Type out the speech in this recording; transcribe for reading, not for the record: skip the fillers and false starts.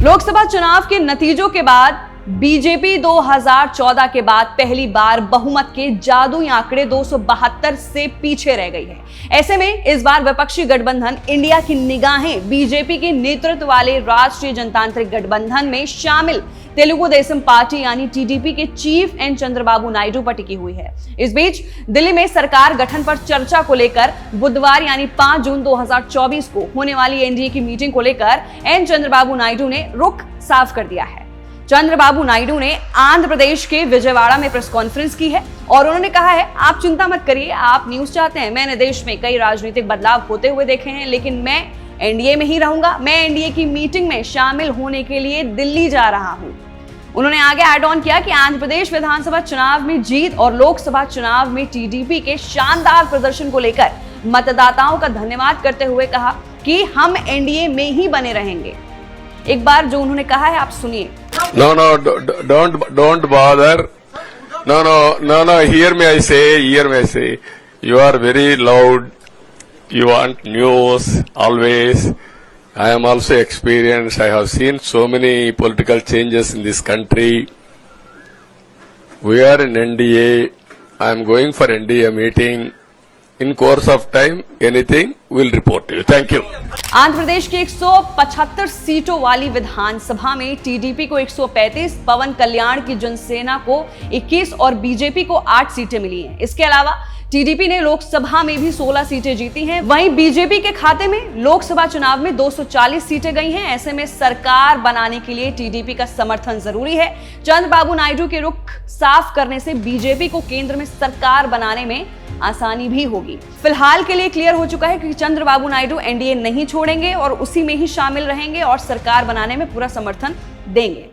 लोकसभा चुनाव के नतीजों के बाद बीजेपी 2014 के बाद पहली बार बहुमत के जादुई आंकड़े 272 से पीछे रह गई है। ऐसे में इस बार विपक्षी गठबंधन इंडिया की निगाहें बीजेपी के नेतृत्व वाले राष्ट्रीय जनतांत्रिक गठबंधन में शामिल तेलुगु देशम पार्टी यानी टीडीपी के चीफ एन चंद्रबाबू नायडू पर टिकी हुई है। इस बीच दिल्ली में सरकार गठन पर चर्चा को लेकर बुधवार यानी 5 जून 2024 को होने वाली एनडीए की मीटिंग को लेकर एन चंद्रबाबू नायडू ने रुख साफ कर दिया है। चंद्रबाबू नायडू ने आंध्र प्रदेश के विजयवाड़ा में प्रेस कॉन्फ्रेंस की है और उन्होंने कहा है, आप चिंता मत करिए, आप न्यूज़ चाहते हैं। मैंने देश में कई राजनीतिक बदलाव होते हुए देखे हैं, लेकिन मैं एनडीए में ही रहूंगा। मैं एनडीए की मीटिंग में शामिल होने के लिए दिल्ली जा रहा हूं। उन्होंने आगे ऐड ऑन किया कि आंध्र प्रदेश विधानसभा चुनाव में जीत और लोकसभा चुनाव में टीडीपी के शानदार प्रदर्शन को लेकर मतदाताओं का धन्यवाद करते हुए कहा कि हम एनडीए में ही बने रहेंगे। एक बार जो उन्होंने कहा है आप सुनिए। No, don't bother. No. Hear me, I say. You are very loud. You want news always. I am also experienced. I have seen so many political changes in this country. We are in NDA. I am going for NDA meeting. In course of time, anything will report to you. Thank you. Andhra Pradesh की 175 सीटों वाली विधानसभा में TDP को 135, पवन कल्याण की जनसेना को 21 और BJP को 8 सीटें मिली हैं। इसके अलावा टीडीपी ने लोकसभा में भी 16 सीटें जीती हैं। वहीं बीजेपी के खाते में लोकसभा चुनाव में 240 सीटें गई हैं। ऐसे में सरकार बनाने के लिए टीडीपी का समर्थन जरूरी है। चंद्रबाबू नायडू के रुख साफ करने से बीजेपी को केंद्र में सरकार बनाने में आसानी भी होगी। फिलहाल के लिए क्लियर हो चुका है कि चंद्रबाबू नायडू एनडीए नहीं छोड़ेंगे और उसी में ही शामिल रहेंगे और सरकार बनाने में पूरा समर्थन देंगे।